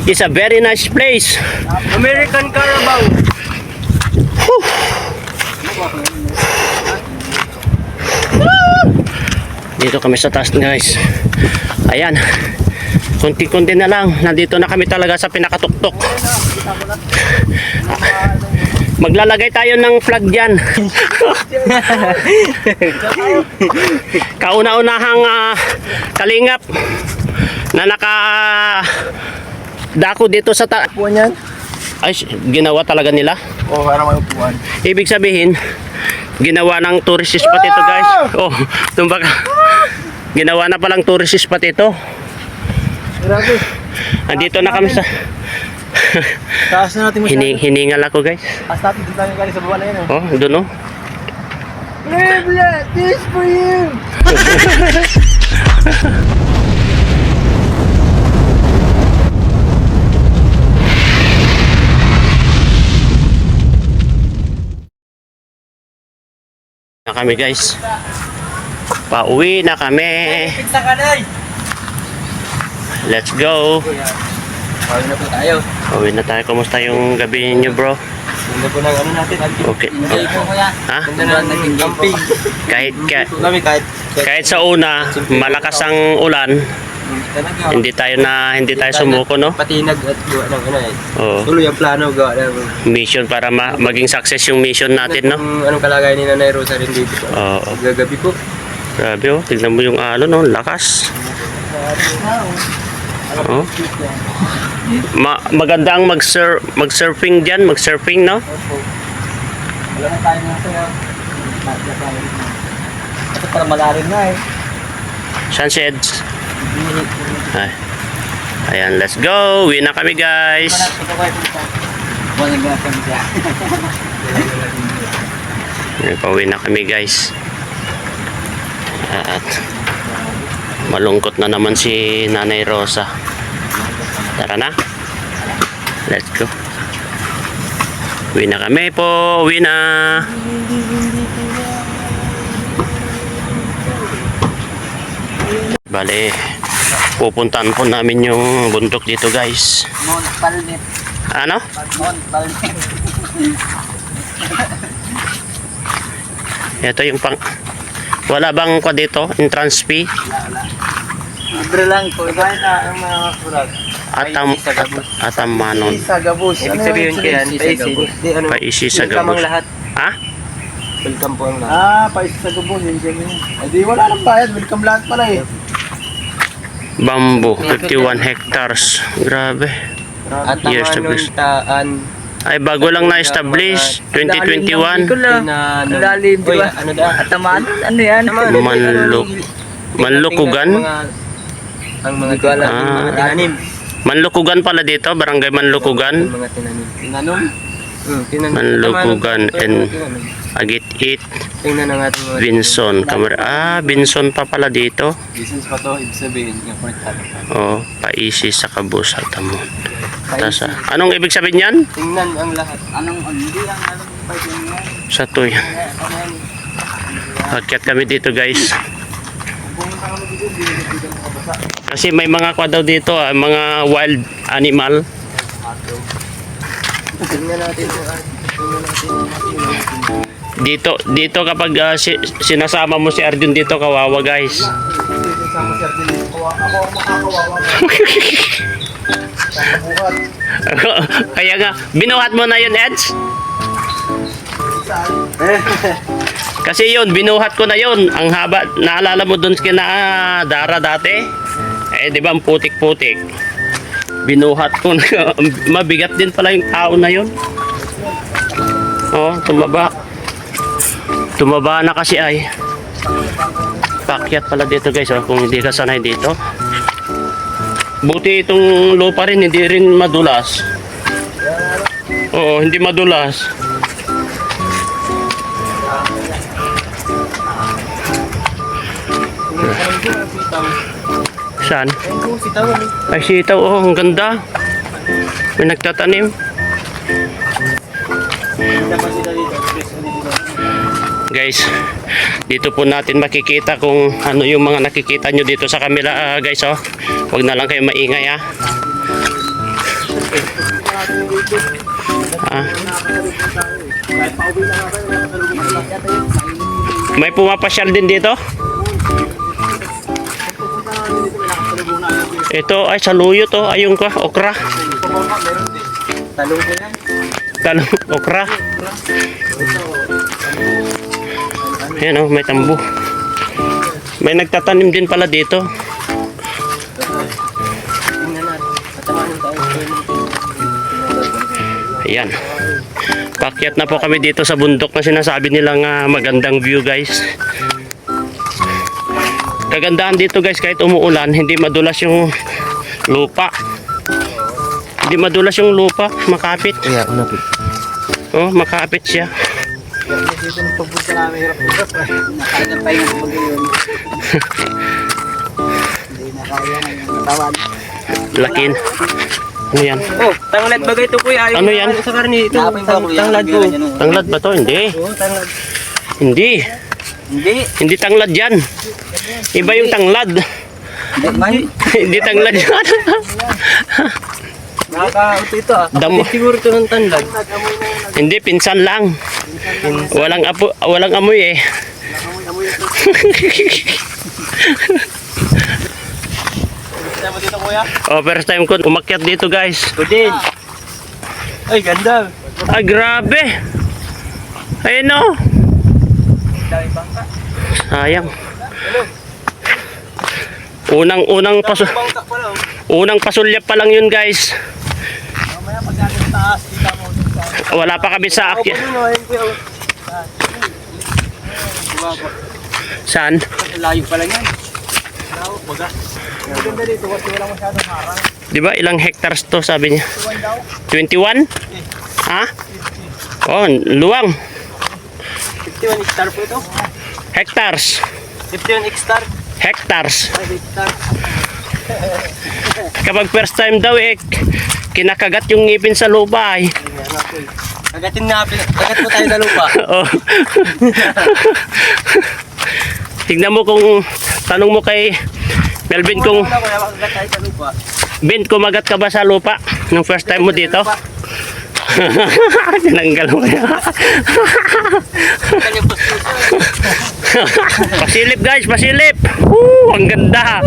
It's a very nice place. American Carabao. Dito kami sa taas, guys. Ayan. Kunti-kunti na lang. Nandito na kami talaga sa pinakatuktok. Maglalagay tayo ng flag dyan. Kauna-unahang kalingap na dako dito sa Upuan yan? ay, ginawa talaga nila. Oo, para may upuan. Ibig sabihin, ginawa ng tourist spot ito, guys. Oh, tumbaga. Ginawa na palang tourist spot ito. Grabe. Andito na kami sa Taas na natin masyado. hiningal ako, guys. Taas natin, dito lang yung galing sa baba na yun. Oh, doon oh. This for you! Na kami, guys. Pauwi na kami. Pizza ka na eh! Let's go. Pauwi na po tayo. Pauwi na tayo. Kumusta yung gabi niyo, bro? Ganda po ng ano natin. Okay. Hindi po kuya. Ha? Ganda na naging camping. Kahit sa una, malakas ang ulan, hindi tayo sumuko, no? Patinag at gawa ng ano eh. Oo. Tuloy ang plano gawa ng Mission para maging success yung mission natin, no? Anong kalagayan ni Nanay Rosa rin dito. Oo. Gagabi po. Grabe, oh. Tignan mo yung alon, no? Lakas. Oh. Maganda ang mag-surfing dyan, mag-surfing, no? Wala na tayo na ito. Ito para malalim na eh. Sunsets. Ay. Ayan, let's go. Uwi na kami, guys. Ayan, pauwi na kami, guys. At malungkot na naman si Nanay Rosa. Tara na. Let's go. Uwi na kami po. Uwi na. Bale, pupuntahan po namin yung bundok dito, guys. Mount Palmet. Ano? Mount Palmet. Ito yung pang... Wala bang kwa dito? Entrance fee? Libre lang po. Iba na ang mga kurat. Atamanon. Sa Gabus. Ibig sabihin ko yan, Paisi sa Gabus. lahat. Ha? Welcome po ang lahat. Paisi sa Gabus. Hindi, wala nang bayad. Welcome lahat pala eh. Bamboo, 51 hectares. Grabe. At Years to ang please. taan. Ay, bago lang na-establish. 2021. Lalim, di ba? Ano da? Ataman? Ano yan? Manlukugan? Ang mga gala, mga tinanim. Manlukugan pala dito. Barangay Manlukugan. Mga tinanim. Tinanom? Tinanim. Manlukugan and Agit-it. Tingnan ang ating mga Binson. Binson pa pala dito. business pa to, ibig sabihin, importante. Oh, Paisi sa Gabus at Amon. Anong ibig sabihin yan? Tingnan ang lahat. Hindi ang alam pa yan. Sa tuy. Akyat kami dito, guys. Kasi may mga kwa daw dito, mga wild animal. Tingnan natin po. Dito kapag sinasama mo si Arjun dito, kawawa, guys. Kaya nga, binuhat mo na yun, Eds? Kasi yun, binuhat ko na yun. Ang haba, naalala mo dun kina Dara dati? Eh, di ba, ang putik-putik. Binuhat ko na. Mabigat din pala yung tao na yun. Oh, tumaba. Tumaba na kasi ay. Pakyat pala dito, guys, oh, kung hindi ka sanay dito. Buti itong lupa rin, hindi rin madulas. Oo, hindi madulas. Saan? Ay, sitaw. Oh, ang ganda. May nagtatanim. Guys, dito po natin makikita kung ano yung mga nakikita nyo dito sa camera, guys, oh. Huwag na lang kayo maingay, ha. natin yung dito. Ah, Nakakasalubong tayo eh. Kahit pauwi na nga tayo, nakasalubong ka lang yata yun. may pumapasyal din dito. Pupunta namin dito, may nakasalubong na agad eh. Ito ay saluyo to, ayun ka, okra. Pumama, meron din. Talong ko yan. Talong, okra. Ayan oh, may tambo. May nagtatanim din pala dito. Tingnan natin. Patamanin tayo. Ayan. Pakyat na po kami dito sa bundok na sinasabi nilang magandang view guys. Kagandahan dito guys, kahit umuulan, hindi madulas yung lupa. Hindi madulas yung lupa, makapit. Kaya, unapit. Oh, makapit siya. Dito nung pagpunta namin, hirap-hirap. Nakaya pa yung pag yun. Hindi na kaya ng katawan. Lakin. Ano yan? Oh, tanglad bagay ito kuya. Ano yan? Sa karni ito. Tanglad ko. Tanglad ba to? Hindi. Oo, tanglad. Hindi. Hindi. Hindi tanglad yan. Iba yung tanglad. Hindi man. Hindi tanglad yan. Nakaka-auto ito ah. Damo. Siguro ito ng tanglad. Hindi, pinsan lang. Walang amoy eh. Gusto mo dito kuya? Oh, first time ko umakyat dito guys. Ko din. Ay, ganda. Ay, grabe. Ayun oh. Dami bangka. Sayang. Unang Bangka pa lang. unang pasulyap pa lang yun guys. Mamaya pag natin taas, kita mo dun sa... Wala pa kami sa Ako akyat. yun o, ayun kuya. Saan? Layo pa lang yan. Layo, baga. Maganda dito kasi walang masyadong harang. Di ba ilang hectares to sabi niya? 51 daw. 21? Ha? Oh, luwang. 51 hectare po ito. Hectares. 51 hectare. Hectares. 5 hectare. Kapag first time daw eh, kinakagat yung ngipin sa lupa eh. Kagatin nga, kagat mo tayo sa lupa. Oh. Tignan mo kung, tanong mo kay Melvin kung, Wala kuya, makagat tayo sa lupa. Ben, kumagat ka ba sa lupa nung first time mo dito? Tinanggal mo kaya. Kanyang pusto. Pasilip guys, pasilip. Woo, ang ganda.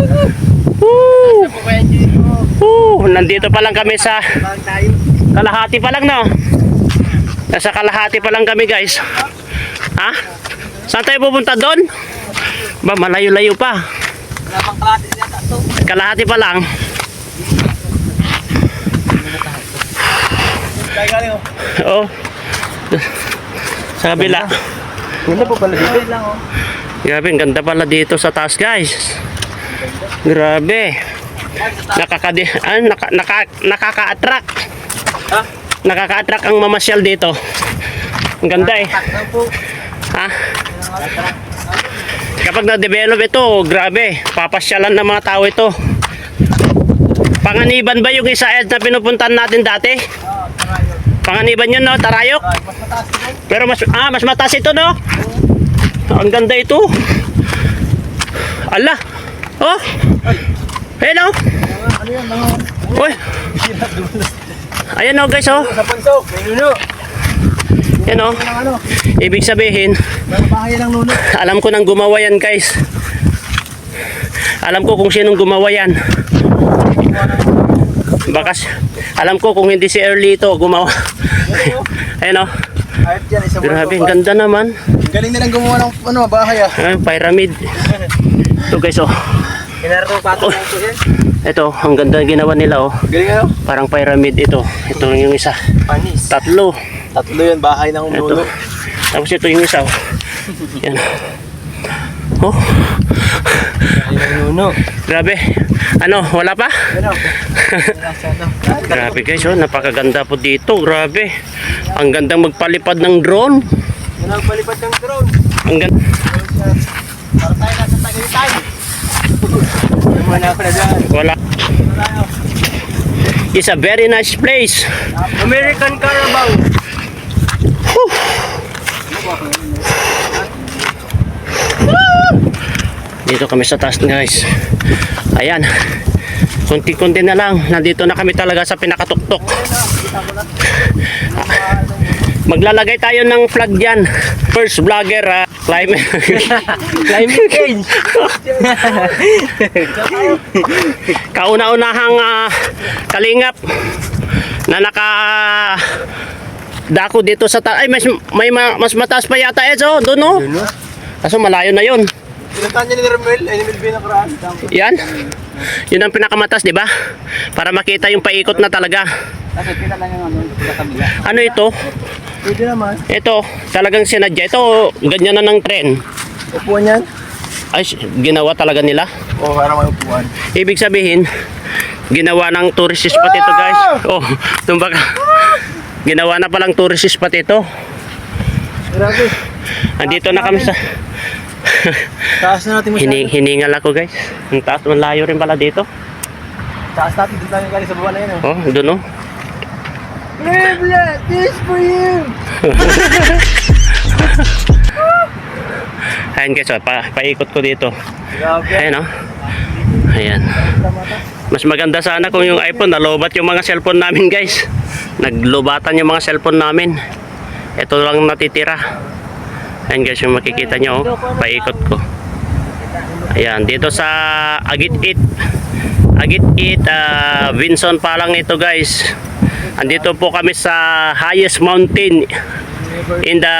Woo, Ako kaya dito. woo, nandito pa lang kami sa Bang tayo. kalahati pa lang no. Nasa kalahati pa lang kami guys. Ha? Saan tayo pupunta doon? Ba, malayo-layo pa. Wala pang kalahati yata ito. Kalahati pa lang. Tayo galing o. Oh. Sa kabila. Ganda po pala dito. Lang o. Grabe, ang ganda pala dito sa taas guys. Grabe. Nakaka-attract. Ha? Nakaka-attract ang mamasyal dito. Ang ganda eh. Takdaw po. Ha? Kapag na-develop ito, grabe. Papasyalan ng mga tao ito. Panganiban ba yung isa na pinupuntahan natin dati? Panganiban yun no, Tarayok? Ay, mas mataas ito. Pero mas mataas ito no? Ang ganda ito. Ala. Oh. Ayan oh. Ano yan? Mga... Uy. Ayan oh guys oh. Sa pansok. May nuno. Yan oh. Ang ano? Ibig sabihin, Mga bahay ng nuno. alam ko nang gumawa yan guys. Alam ko kung sinong gumawa yan. Bakas, alam ko kung hindi si Early ito gumawa. Ayan oh. Ayot yan. Isang Grabe, ang ganda naman. Galing nilang gumawa ng ano, bahay ah. Pyramid. Ito guys oh. Kinarto pato lang ito yan. Ito, ang ganda ginawa nila oh. Galing ano? Parang pyramid ito. Ito yung isa. Panis. Tatlo. Tatlo yan, bahay ng Ito. nuno. Tapos ito yung isa oh. Yan. Oh, Bahay ng nuno. grabe. Ano, wala pa? Ano? Grabe guys, oh, napakaganda po dito. Grabe. Ang gandang magpalipad ng drone. Yan ang palipad ng drone. Ang ganda. Para tayo nasa Tagaytay. Wala pa na dyan. Wala. It's a very nice place. American Carabao. Dito kami sa taas guys. Ayan. Kunti-kunti na lang. Nandito na kami talaga sa pinakatuktok. Maglalagay tayo ng flag dyan. First vlogger, climate. Climate change. Kauna-unahang kalingap na naka dako dito sa ay mas mataas pa yata Edzo doon no. Kaso malayo na yon. Pinuntahan niya ni Ramel, ay ni Melvin nakaraan. Yan. Yun ang pinakamataas, di ba? Para makita yung paikot na talaga. Kasi pila lang yung sa kabila. Ano ito? Pwede naman. Ito, talagang sinadya. Ito, ganyan na ng tren. Upuan yan? Ay, ginawa talaga nila. Oo, para may upuan. Ibig sabihin, ginawa ng tourist spot ito, guys. Oh, tumbaga. Ginawa na palang tourist spot ito. Grabe. Andito na kami sa Taas na natin masyado. hiningal ako, guys. Ang taas, malayo rin pala dito. Taas natin, dito lang yung galing sa baba na yun. Oh, doon oh. Riblet, this for you! Ayan guys, oh, paikot ko dito. Grabe. Ayan oh. Ayan. Mas maganda sana kung yung iPhone nalobat yung mga cellphone namin guys. Naglubatan yung mga cellphone namin. Ito lang natitira. Ayan guys, yung makikita nyo oh, paikot ko. Ayan, dito sa Agit-it. Agit-it, Vinson pa lang ito guys. Andito po kami sa highest mountain in the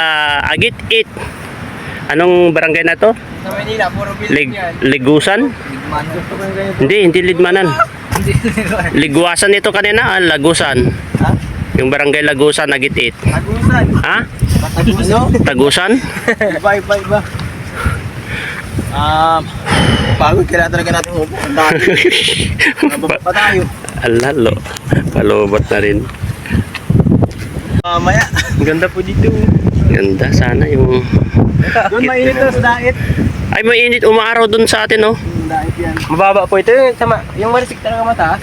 Agit-it. Anong barangay na to? Sa Manila, puro building yan. Ligusan? Hindi Lidmanan. Liguasan ito kanina, Lagusan. Ha? Yung barangay Lagusan, Agit-it. Tagusan. Ha? Tagusan? Tagusan? Iba. Pagod, kailangan talaga natin umupo. Ang dami. Mababa pa tayo. Alalo. Palobot na rin. Mamaya. Ang ganda po dito. Ganda sana yung... Doon mainit to sa dait. Ay, mainit. Umaaraw dun sa atin, oh. Dait yan. Mababa po ito. Yung marisik talaga mataas.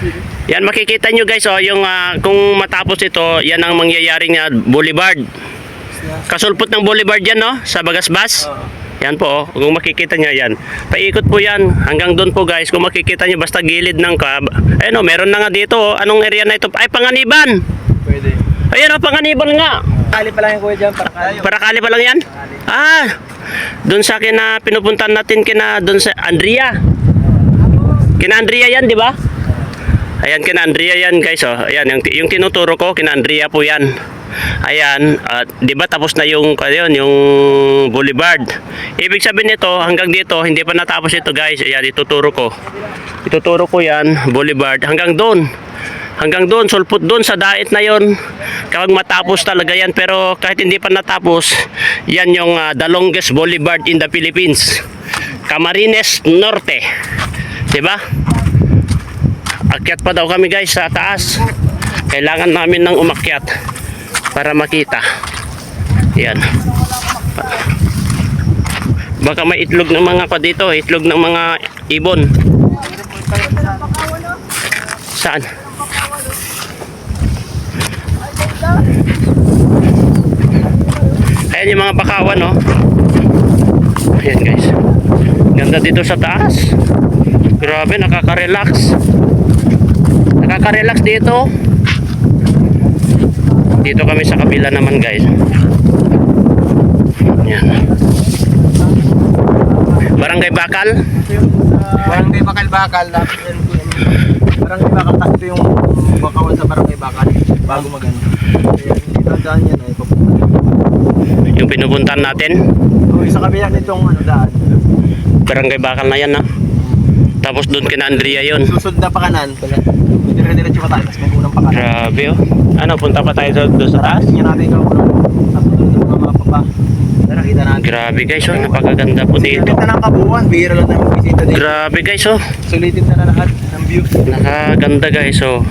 Yan, makikita nyo guys, oh, yung kung matapos ito, yan ang mangyayaring boulevard. Kasulpot ng boulevard yan, no? Sa Bagasbas. Yan po, oh. Kung makikita nyo yan. Paikot po yan. Hanggang doon po guys. Kung makikita nyo, basta gilid ng kab. Ayun, oh, meron na nga dito. Oh. Anong area na ito? Ay, Panganiban! Pwede. Ayun, oh, Panganiban nga. Kali pa lang yung kuya dyan. Parakali pa lang yan? Ah, doon sa kina pinupuntan natin kina doon sa Andrea. Kina Andrea yan, di ba? Ayan, kina Andrea yan guys, oh. Ayan, yung tinuturo ko, kina Andrea po yan. Ayan, di ba tapos na yung yung boulevard. Ibig sabihin nito, hanggang dito, hindi pa natapos ito guys. Ayan, ituturo ko. Ituturo ko yan, boulevard, hanggang doon. Hanggang doon, sulpot doon sa dait na yon. Kapag matapos talaga yan, pero kahit hindi pa natapos, yan yung the longest boulevard in the Philippines. Camarines Norte. Diba? Akyat pa daw kami guys sa taas. Kailangan namin ng umakyat para makita. Yan. Baka may itlog ng mga pa dito, itlog ng mga ibon. Saan? Ayan yung mga bakawan, no? Ayan guys. Ganda dito sa taas. Grabe, nakaka-relax. Nakaka-relax dito. Dito kami sa kabila naman guys. Ayan. Barangay Bakal. Barangay Bakal. Barangay Bakal. Ito yung bakawan sa Barangay Bakal. Bago maganda. Kaya dito daan yan ay papunta. Yung pinupuntahan natin. Sa kabila nitong daan. Barangay Bakal na yan, no? Tapos doon kina Andrea yun. Susunod na pakanan. Dire-diretso pa tayo. Tapos may unang pakanan. Grabe, oh. Ano, punta pa tayo doon sa taas? Tingnan natin yung tapos doon ng mga mapapa. Tara, kita natin. Grabe guys, oh. Napakaganda po dito. Sulitin na ng kabuuan. Bihira lang tayo magbisita dito. Grabe guys, oh. Sulitin na lahat ng view. Nakaganda guys, oh.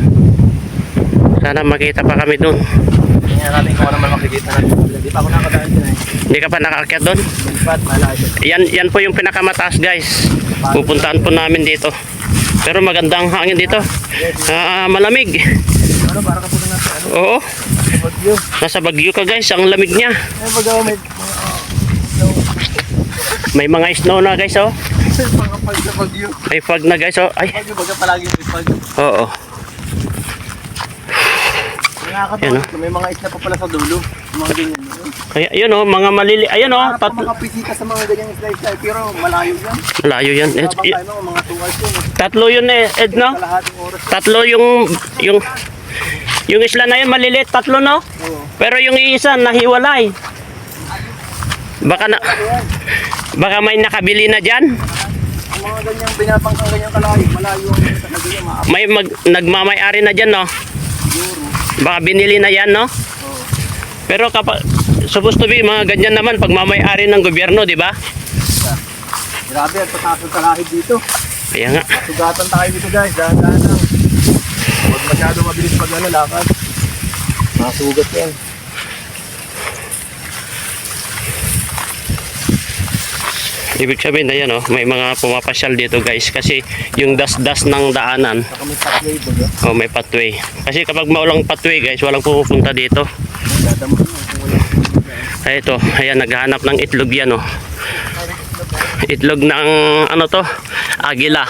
Sana makita pa kami doon. Tingnan natin kung ano man makikita natin. Hindi pa ako nakadaan dyan eh. Hindi ka pa nakaakyat doon? Malipad, malayo. Yan po yung pinakamataas guys. Pupuntaan po namin dito. Pero magandang hangin dito. Malamig. Ano, para ka po na natin. Ano, Oo. Bagyo. Nasa Baguio ka guys, ang lamig niya. Ay, baga may... May mga snow na guys, oh. Mga Pag sa Bagyo. May fog na guys, oh. Ay, Bagyo, baga palagi may pag. oo. Yan, Nakakatawa. May mga isla pa pala sa dulo. Mga ganyan. Kaya, yun, oh, mga malili. Ayan, oh, Para pa makapisita sa mga ganyang isla-isla. Pero malayo yan. Malayo yan. Habang tayo mga 2 hours yun. Tatlo yun eh, Ed, no? Kalahating oras. Tatlo yung isla na yun, maliliit, tatlo, no? Oo. Pero yung isa, nahiwalay. Baka may nakabili na dyan. Ang mga ganyang binabangkang ganyang kalayo. Malayo ang talaga yun. May nagmamay-ari na dyan, no? Baka binili na yan, no? Oo. Pero kapag, supposed to be, mga ganyan naman, pag mamay-ari ng gobyerno, di ba? Grabe, ang pataas ng kalahid dito. Kaya nga. Sugatan tayo dito guys. Dahan-dahan lang. Huwag masyado mabilis pag lakad. Masugat yan. Ibig sabihin na yan, oh, may mga pumapasyal dito, guys. Kasi yung das-das ng daanan, Saka may pathway ba? oh, may pathway. Kasi kapag maulang pathway, guys, walang pupunta dito. Dadamo na kung wala. Ay, ito, ayan, naghahanap ng itlog yan, oh. Itlog ng, ano to, agila.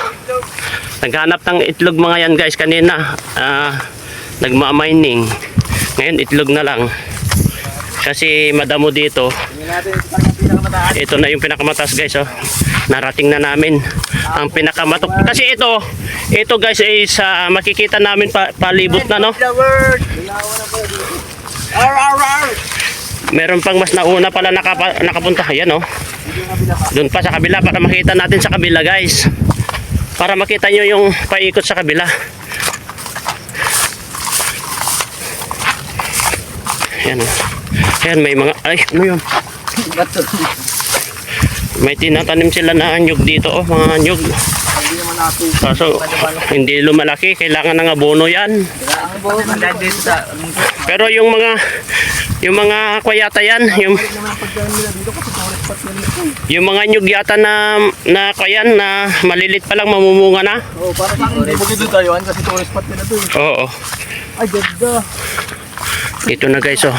Naghahanap ng itlog mga yan, guys, kanina. Nagmamining. Ngayon, itlog na lang. Kasi madamo dito. Tingnan natin ito parang pinakamataas. Ito na yung pinakamataas, guys, oh. Narating na namin ang pinakamatok. Kasi ito guys, is makikita namin palibot na, no? Flower! Dilawan na pala dito. Ar! Meron pang mas nauna pala nakapunta. Ayan, oh. Dito yung kabila ka. Doon pa sa kabila para makita natin sa kabila, guys. Para makita nyo yung paikot sa kabila. Ayan, oh. Ayan, may mga, ay, ano yun? Bato. May tinatanim sila na anyog dito, oh, mga anyog. Hindi naman natin. Kaso, hindi lumalaki. Kailangan ng abono yan. Ang buhok ang dito sa... Pero yung mga kwayata yan, yung naman ang pagkain nila dito kasi tourist spot nila ito. yung mga nyug yata na kayan na malilit pa lang mamumunga na. Oo, para sa akin, hindi dito tayo kasi tourist spot nila ito. Oo. Ay, ganda. Ito na guys, oh.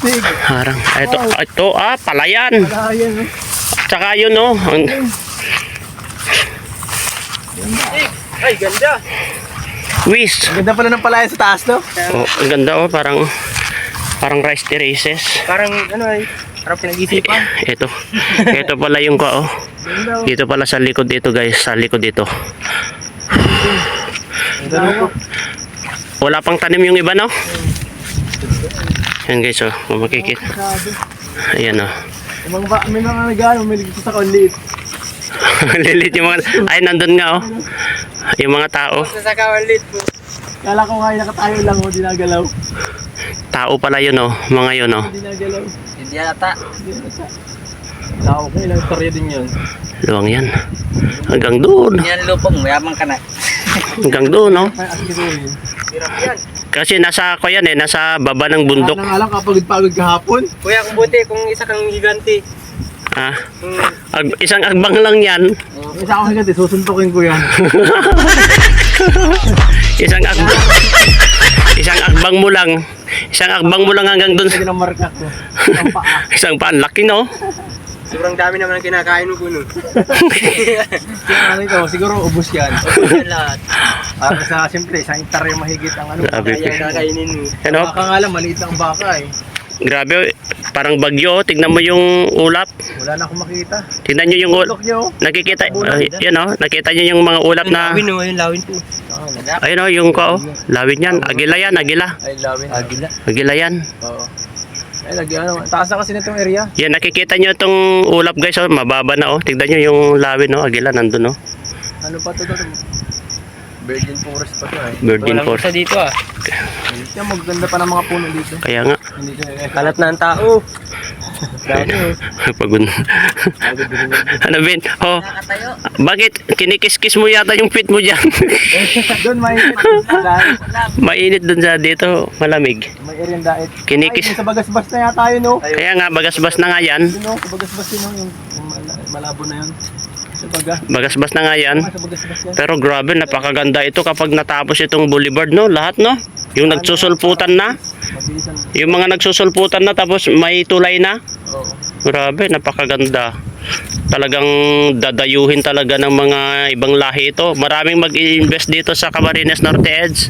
Big. Harang. Ito, palayan. Malayan, eh. Tsaka yun, oh. Ay, ganda. Wis. Ganda pala ng palayan sa taas, no? Oh, ang ganda, oh. Parang rice terraces. Parang, ano ay, parang pinag-isipan. Ito pala yung oh. Ganda. Dito pala sa likod dito, guys. Sa likod dito. Ganda. Wala pang tanim yung iba, no? Yan guys, oh. Kung makikita. Ayan, oh. May mga nagano, may ligtas sa konliit. Lilit yung mga... Ay, nandun nga, oh. Yung mga tao. Sa kawanlit po. Kala ko nga nakatayo lang, di nagalaw. Tao pala yun, oh. Mga yun, oh. Di nagalaw. Hindi yata. Tao ko, ilang storya din yun. Luwang yan. Hanggang doon. Yan lupong, mayamang ka na. Hanggang doon, no? Ay, asiruhin. Hirap yan. Kasi nasa ko yan, nasa baba ng bundok. Wala nga lang kapagod-pagod kahapon. Kuya, kung buti, kung isa kang higanti. Ah, isang agbang lang yan. Isa akong higanti, susuntukin ko yan. Isang agbang. Isang agbang mo lang. Isang agbang mo lang hanggang doon. Lagi ng marka ko. Ang paa. Isang paan, laki, no? Sobrang dami naman ang kinakain mo kuno. Ano ito, siguro ubos yan. Ubos yan lahat. Sa siyempre, isang hektarya mahigit ang ano. Grabe. Kaya kakainin mo. Ano? Baka nga lang, maliit lang ang baka eh. Grabe, parang bagyo. Tignan mo yung ulap. Wala na akong makita. Tignan nyo yung ulap. Tulok nyo. Nakikita, yan, oh. Nakita nyo yung mga ulap na... Lawin o, yung lawin po. Ayun, oh, yung ko, oh. Lawin yan. Agila yan, agila. Ay, lawin. Agila. Agila yan. Oo. Ay, lagi ano. Taas na kasi nitong area. Yan, nakikita nyo itong ulap, guys, oh. Mababa na, oh. Tignan nyo yung lawin, oh. Agila, nandun, oh. Ano pa ito? Virgin forest pa ito eh. Virgin forest. Dito ah. Yan, maganda pa ng mga puno dito. Kaya nga. Hindi kalat na ang tao. Dami oh. Pagod. Ano, Ben? Oh, bakit kinikis-kis mo yata yung pit mo dyan? Doon may Mainit dun sa dito. Malamig. may area diet. Kinikis. Ay, sa bagasbas na yata yun oh. Kaya nga, bagas-bas na nga yan. Yun oh, sa bagasbas yun oh. Yung malabo na yun. Sa baga. Bagas-bas na nga yan. Sa bagasbas yan. Pero grabe, napakaganda ito kapag natapos itong boulevard, no? Lahat, no? Yung nagsusulputan na. Mabilisan. Yung mga nagsusulputan na tapos may tulay na. Oo. Grabe, napakaganda. Talagang dadayuhin talaga ng mga ibang lahi ito. Maraming mag-i-invest dito sa Camarines Norte Edge.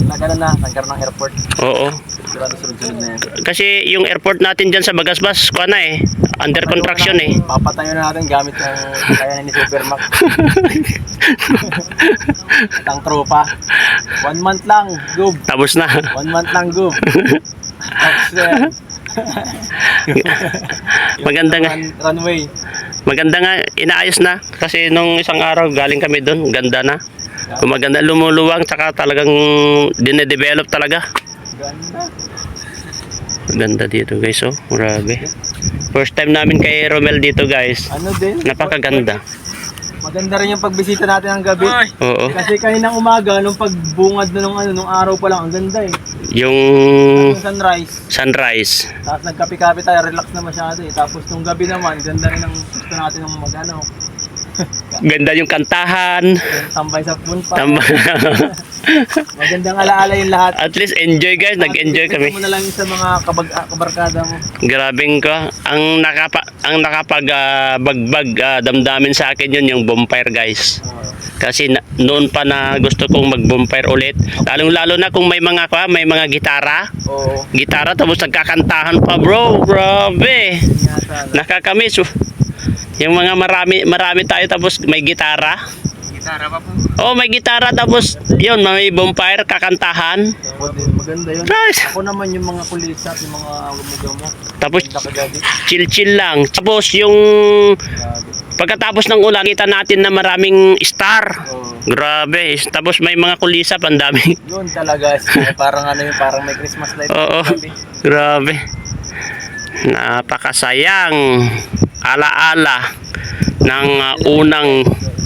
Nagkaroon na, nagkaroon ng airport. Oo. Sigurado sunod-sunod na yan. Kasi yung airport natin dyan sa Bagasbas, kuha na eh. Under construction eh. Papatayo na natin gamit yung kaya ni Supermac. At ang tropa. 1 month lang, goob. Tapos na. 1 month lang, goob. Tapos na yan. Maganda nga. Runway. Maganda nga, inaayos na. Kasi nung isang araw, galing kami doon. Ganda na. Gumaganda, lumuluwang, tsaka talagang dinedevelop talaga. Ganda. Ganda dito guys, oh. Grabe. First time namin kay Romel dito guys. Ano din? Napakaganda. Maganda rin yung pagbisita natin ng gabi. Oo. Kasi kaninang umaga, nung pagbungad na nung araw pa lang, ang ganda eh. Yung Yung sunrise. sunrise. Tapos nagkape-kape tayo, relax na masyado eh. Tapos nung gabi naman, ganda rin ang gusto natin ng magano. Ganda yung kantahan. Tambay sa pool pa. Tama. Magandang alaala yung lahat. At least enjoy guys, nag-enjoy kami. Gusto mo na lang sa mga kabarkada mo. Grabing ko. Ang nakapag bagbag damdamin sa akin yun yung bonfire guys. Kasi noon pa na gusto kong mag-bonfire ulit. Lalong-lalo na kung may mga gitara. Oo. Gitara tapos nagkakantahan pa bro. Grabe. Ingatan. Nakakamiss. Yung mga marami tayo tapos may gitara. Gitara pa po. Oh, may gitara tapos yun, may bonfire kakantahan. Oo din, maganda yun. Guys, Ako naman yung mga kulisa at yung mga umugaw mo. tapos Ganda ka gabi. chill lang. Tapos yung Grabe. pagkatapos ng ulan, kita natin na maraming star. Oo. Grabe. Tapos may mga kulisap, ang dami. Yun talaga. Parang ano yun, parang may Christmas light. Oo. Gabi. Grabe. Napakasayang alaala ng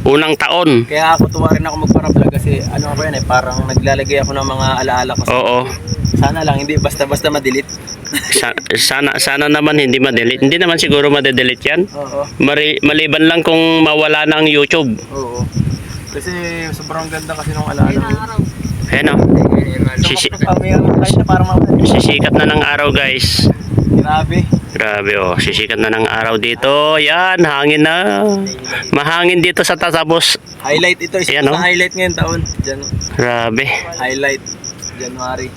unang taon. Kaya ako tuwa rin ako magpa-vlog kasi ano ako yan eh, parang naglalagay ako ng mga alaala ko. Oo. Sana lang hindi basta-basta ma-delete. Sana naman hindi ma-delete. Hindi naman siguro ma-delete yan. Oo. Maliban lang kung mawala na ang YouTube. Oo. Kasi sobrang ganda kasi nung alaala ko. Ayan o. Sisikat na ng araw guys. Grabe. Grabe oh, sisikat na ng araw dito. Yan, hangin na. Mahangin dito sa tatapos. Highlight ito. Isa Ayan, sa oh. highlight ngayon taon. Diyan. Grabe. Highlight. January.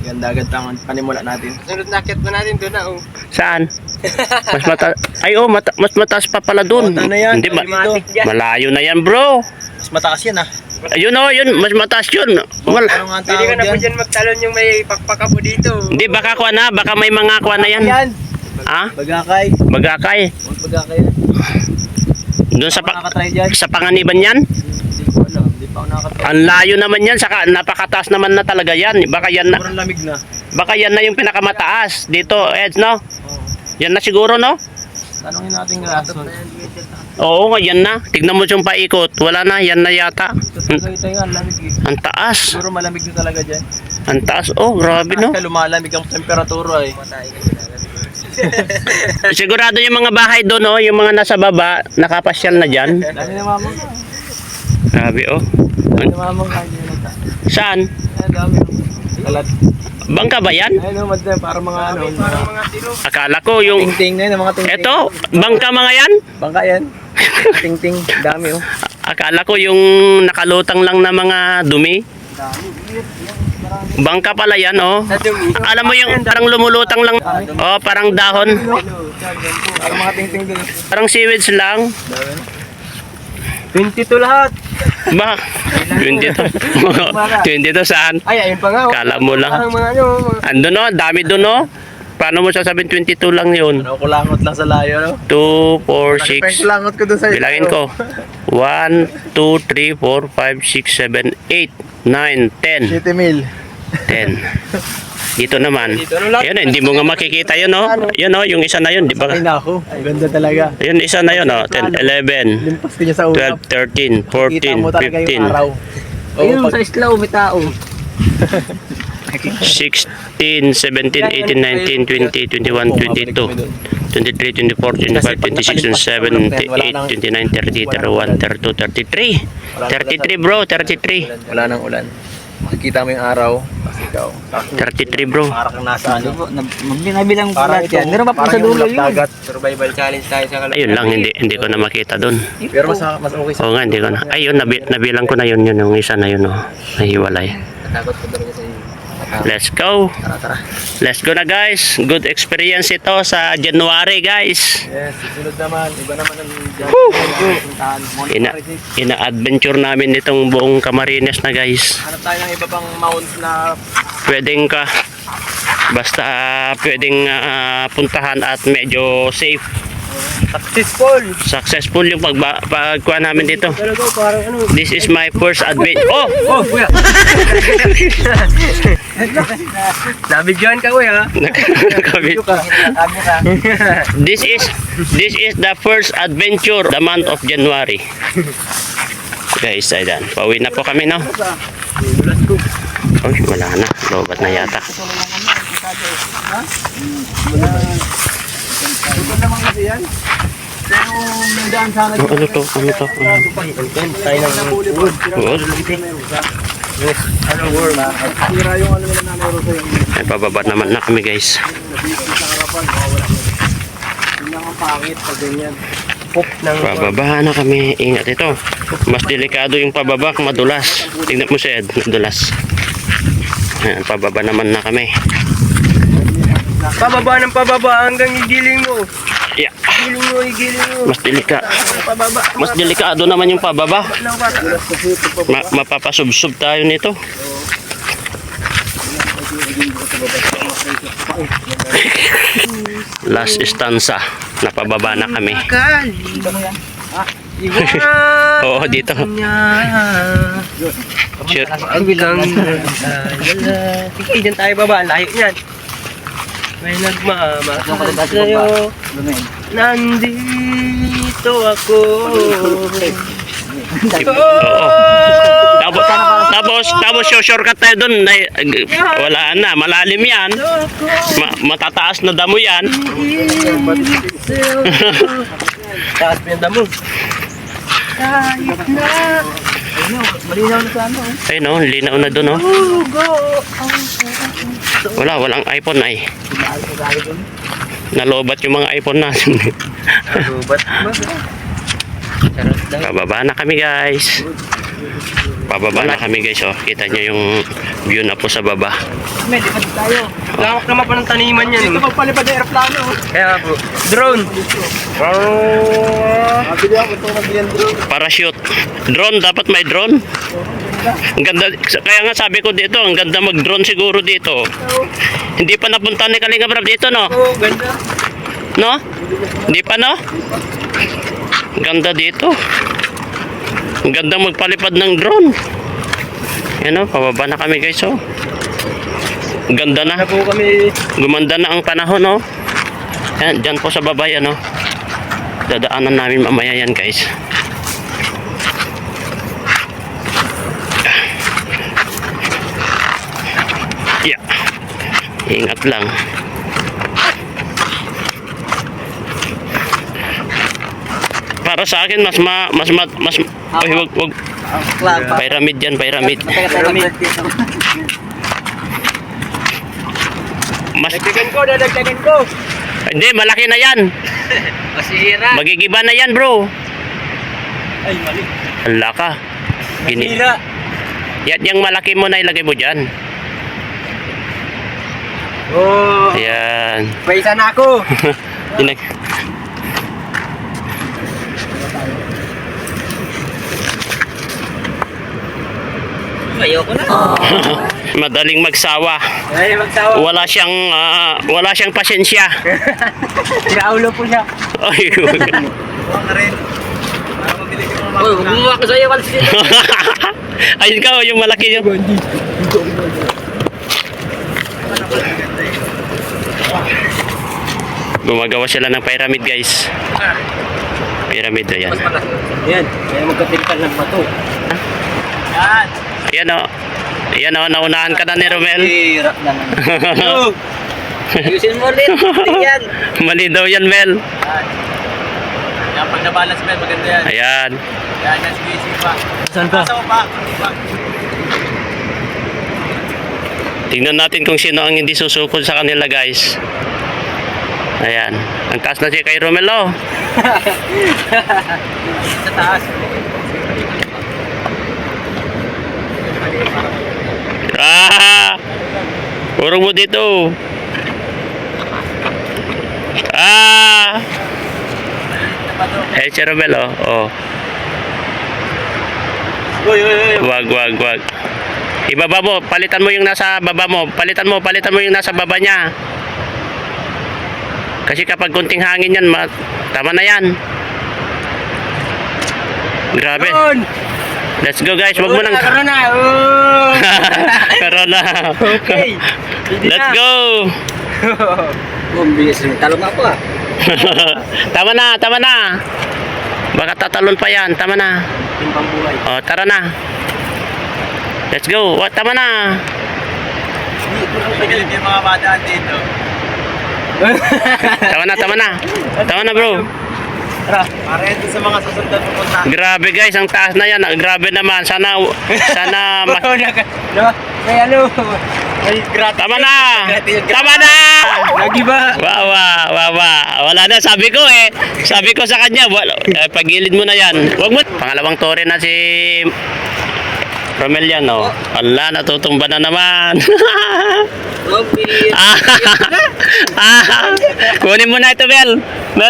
Ganda-ganda ang panimula natin. Sunod na akit mo natin doon na. Oh. Saan? Mas mataas. Ay oh, mas mataas pa pala dun. Ano yan? Hindi, Automatic yan. malayo na yan bro. Mas mataas yan ah. Ayun oh, yun, mas mataas yun. Ano nga ang tawag yan? magtalon yung may pakpaka po dito. Hindi, baka kuha na. Baka may mga kuha na yan. Yan. Ha? Bagakay. Bagakay. Huwag bagakay yan. Doon sa, Nakakatry dyan. sa panganiban yan? Hindi ko alam. Hindi pa ako nakakatry. Ang layo naman yan. Saka napakataas naman na talaga yan. Baka yan na, Sobrang lamig na. baka yan na yung pinakamataas. Dito, Eds, no? Oo. Yan na siguro, no? Tanongin natin Grason. Oo nga, yan na. Tignan mo yung paikot. Wala na, yan na yata. Ito nga, lamig eh. Ang taas. Siguro malamig na talaga dyan. Ang taas. Oh, grabe, no? Kaya lumalamig ang temperatura eh. Sigurado yung mga bahay doon, no? Yung mga nasa baba, nakapasyal na dyan. Dami na mamang ka. Grabe, oh. Dami na mamang ka. Hindi na ta. Saan? Ayan, dami. Kalat. Bangka ba yan? Ayun no, madam. Para mga ano. Mga Akala ko yung... ting-ting na yun. Mga ting-ting. Eto, bangka mga yan? Bangka yan. Ting-ting. Dami oh. Akala ko yung nakalutang lang na mga dumi. Dami. Bangka pala yan, oh. Sa dumi. Alam mo yung parang lumulutang lang. Oh, parang dahon. Para mga ting-ting din. Parang seaweeds lang. Dami na. 22 lahat. Ba? 22. 22 saan? Ay, ayun pa nga. oh. Kala mo lang. Parang mga ano. Ando no, dami doon no. Paano mo sasabihin 22 lang yun? Ano ko langot lang sa layo no. 2, 4, Prank 6. langot ko dun sa Bilangin ko. 1, 2, 3, 4, 5, 6, 7, 8, 9, 10. City Mill. 10. Dito naman. Dito, ano lang? Ayun, hindi mo nga makikita yun, no? Yun, no? Yung isa na yun, di ba? Ay nako. Ang ganda talaga. Ayun, isa na yun, no? 10, 11, Limpas ko niya sa ulap. 12, 13, Kita mo talaga 14, yung araw. 15, Ayun, sa isla, may tao. 16, 17, 18, 19, 20, 21, 22, 23, 24, 25, 26, 27, 28, 29, 30, 31, 32, 33. 33 bro, 33. Wala nang ulan. makikita mo yung araw. Tapos ikaw. 33 bro. Para kang nasa ano. Nabilang po Parang lahat yan. Meron pa po parang sa yung dulo ulap yun. dagat. Survival challenge tayo sa Ayun lang, hindi ko na makita doon. Pero mas okay sa Oo nga, hindi ko na. Ayun, nabilang ko na yun yung isa na yun, oh. Nahiwalay. takot ko talaga sa iyo. Let's go. Tara, tara. Let's go na guys. Good experience ito sa January guys. Yes, susunod naman. Iba naman ang puntahan. Ina-adventure namin itong buong Camarines na guys. Hanap tayo ng iba pang mount na Pwedeng ka. Basta pwedeng puntahan at medyo safe. Successful yung pagkuha namin dito. Talaga parang ano. This is my first adventure. Oh! Oh, kuya. Nabidyoan ka, kuya. Nakabit. This is the first adventure the month of January. Guys, ayan. Pauwi na po kami, no? Oy, wala na. Lobat na yata. Ito naman kasi yan. Pero may daan sana Oh, ano to? Ano to? Ano? tayo ng ulod. Good. Ano worm? Sira yung ano nila nanay Rosa yung Ay, pababa naman na kami, guys. sa harapan. Mawawala na. Yun lang ang pangit pag ganyan. Pop ng Pababa na kami. Ingat ito. Mas delikado yung pababa kung madulas. Tingnan mo si Ed. Madulas. Ayan, pababa naman na kami. Pababa ng pababa hanggang igiling mo. Yeah. Igiling mo. Mas delikado naman yung pababa. Mapapasubsob tayo nito. Last stanza. Napababa na kami. Oo, dito. Sure. Hanggang sige, dyan tayo baba. Layo niyan. May nagmamahal sa'yo. Nandito ako. Oo. Tapos shortcut tayo doon. Wala na, malalim yan. Matataas na damo yan. Taas mo yung damo. Malinaw na sa ano. Ay no, linaw na doon, oh. Walang iPhone ay. Nalobat yung mga iPhone natin. Pababa na kami guys. Pababa na kami guys, oh. Kita nyo yung view na po sa baba. May lipad tayo. Lawak naman pa ng taniman yan. Dito magpalipad ng aeroplano. Kaya bro. Drone. Mabili ako ito magbiyan drone. Parachute. Drone, dapat may drone. Ang ganda, kaya nga sabi ko dito, ang ganda mag-drone siguro dito. Hindi pa napunta ni Kalinga Brab dito, no? Oh, ganda. No? Hindi pa, no? Ang ganda dito. Ang ganda magpalipad ng drone. Yan, oh, pababa na kami guys, oh. Ang ganda na. Po kami. Gumanda na ang panahon, oh. Yan, dyan po sa baba yan, oh. Dadaanan namin mamaya yan, guys. Yeah. Ingat lang. Para sa akin mas oy, wag pyramid yan, pyramid. Mas Dadagdagan ko. hindi, malaki na yan. Masira. Magigiba na yan, bro. Ay, mali. Hala ka. Gini. Masira. Yan yung malaki mo na ilagay mo dyan. Oh. Ayan. May isa na ako. Inag Ayoko na. Madaling magsawa. Ay, magsawa. Wala siyang pasensya. Sinaulo po siya. Ay. Huwag ka rin. Para mabili ko mga Uy, gumawa ko sa'yo kasi. Ayun ka, oh, yung malaki yun. Gumagawa sila ng pyramid, guys. Pyramid, ayan. Yan. Kaya magkapilitan ng bato. Yan. Ayan, oh. Ayan, oh, naunahan ka na ni Romel. Hirap na naman. Ayusin mo ulit. Yan. Mali daw yan, Mel. Yan, pag nabalance mo, maganda yan. Ayan. Yan, yan, sige, sige pa. Saan ka? Nasa pa. Tingnan natin kung sino ang hindi susukod sa kanila, guys. Ayan. Ang taas na siya kay Romelo. Sa taas. Ah! Puro mo dito. Ah! Eh, si Romelo. Oh. Uy, uy, uy. Wag. Ibaba mo, palitan mo yung nasa baba mo. Palitan mo yung nasa baba niya. Kasi kapag kunting hangin yan, tama na yan. Grabe. Yun! Let's go guys, wag mo nang... Corona! Oh! Corona. Okay. Hindi Let's na. go. Bumbis ng talong ako ah. Tama na. Baka tatalon pa yan, tama na. Timbang buhay. Oh, tara na. Let's go. Tama na. Magaling yung mga bata dito. Tama na bro. Tara, para ito sa mga susundan pupunta. Grabe guys, ang taas na yan. Grabe naman. Sana May ano, may gratis. Tama na. Nagiba. Wawa. Wala na, sabi ko sa kanya, pagilid mo na yan. Wag mo. Pangalawang tore na si Romel yan, oh. Ala, natutumba na naman. Bumbis. Kunin mo na ito, Mel.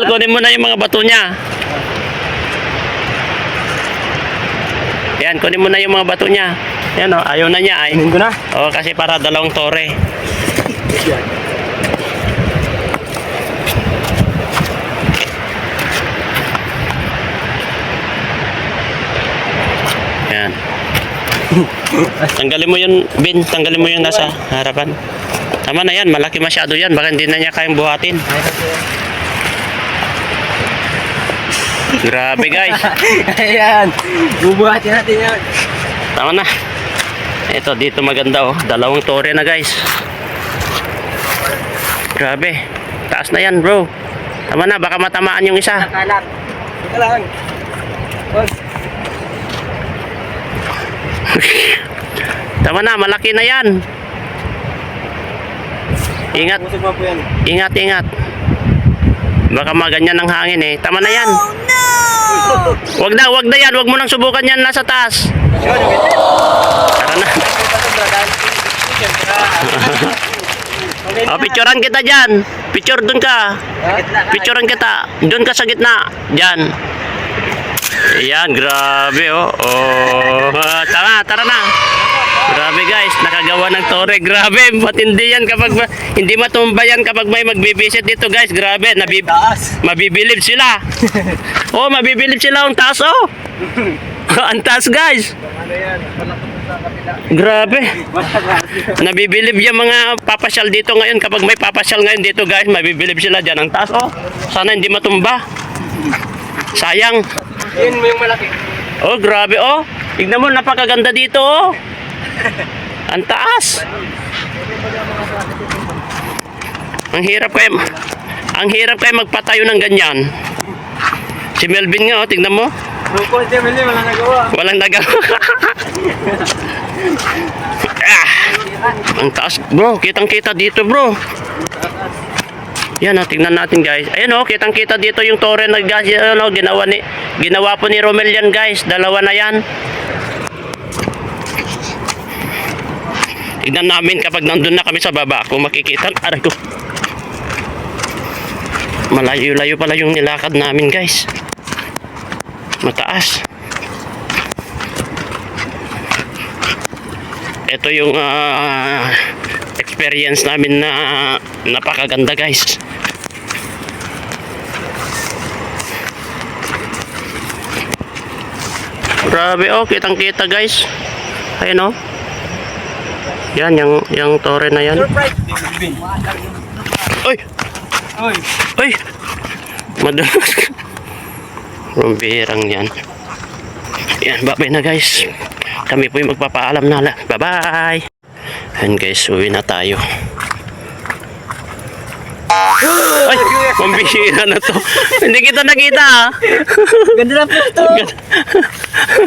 Kunin mo na yung mga bato niya. Yan, kunin mo na yung mga bato niya. Yan, oh, ayaw na niya, ay. Kunin ko na. Oh, kasi para dalawang tore. Yan. Tanggalin mo yun, Bin. Tanggalin mo yung nasa harapan. Tama na yan. Malaki masyado yan. Baka hindi na niya kayang buhatin. Grabe, guys. Ayan. Bubuhatin natin yan. Tama na. Ito, dito maganda, oh. Dalawang tore na, guys. Grabe. Taas na yan, bro. Tama na. Baka matamaan yung isa. Kalat. Ito lang. Boss. Tama na. Malaki na yan. Ingat. Pusog mo po yan. Ingat. Baka maganyan ng hangin eh. Tama na yan. Wag na yan. Wag mo nang subukan yan nasa taas. Tara na. Picturean kita dyan. Picture dun ka. Picturean kita. Dun ka sa gitna. Dyan. Ayan, grabe oh. Tara na. Grabe guys, nakagawa ng tore. Grabe, matindi yan kapag hindi matumba yan kapag may magbibisit dito guys. Grabe, Taas. mabibilib sila. Oh, mabibilib sila ang taas oh. Ang taas guys. Ano yan? Malakot sa kapila. Grabe. Nabibilib yung mga papasyal dito ngayon. Kapag may papasyal ngayon dito guys, mabibilib sila dyan ang taas oh. Sana hindi matumba. Sayang. Yun mo yung malaki. Oh, grabe oh. Tignan mo, napakaganda dito oh. Ang taas. Ang hirap kayo magpatayo ng ganyan. Si Melvin nga oh, tignan mo. Rupol siya, Mili, walang nagawa. Walang nagawa. Ang taas, bro. Kitang-kita dito, bro. Yan, oh, tingnan natin, guys. Ayan, oh, kitang-kita dito yung tore na ano, ginawa po ni Romel yan, guys. Dalawa na yan. Tignan namin kapag nandun na kami sa baba. Kung makikita, aray ko. Malayo-layo pala yung nilakad namin, guys. Mataas. Ito yung experience namin na napakaganda guys. Grabe oh, kitang kita guys. Ayun oh. Yan, yung tore na yan. Surprise! Oy! Oy! Oy! Madulas ka. Rumbirang yan. Yan, bye na guys. Kami po yung magpapaalam na. Bye-bye! And guys, uwi na tayo. Ay, pambihira na to. Hindi kita nakita ha. Ganda na po ito.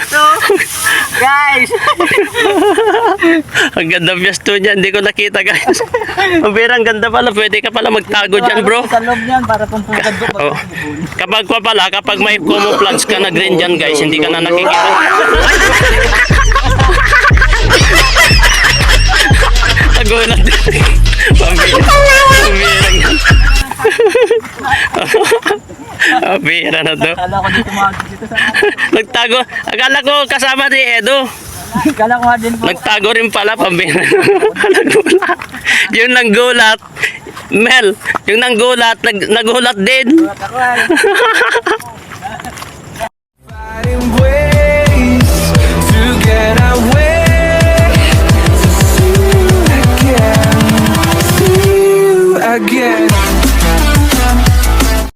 So, guys. Ang ganda pwesto niya. Hindi ko nakita guys. Pambihira, ang ganda pala. Pwede ka pala magtago dyan bro. Sa loob niyan para pang pungkad ko. Oh. Kapag may camouflage ka na green dyan guys, hindi ka na nakikita. Nagulat din. Pambihira na to. Kala ko dito dito sa Nagtago. Akala ko kasama ni Edo. Kala ko nga din po. Nagtago rin pala, pambihira. Nagulat. Yung nanggulat. Mel, yung nanggulat, nagulat din. Ako ay.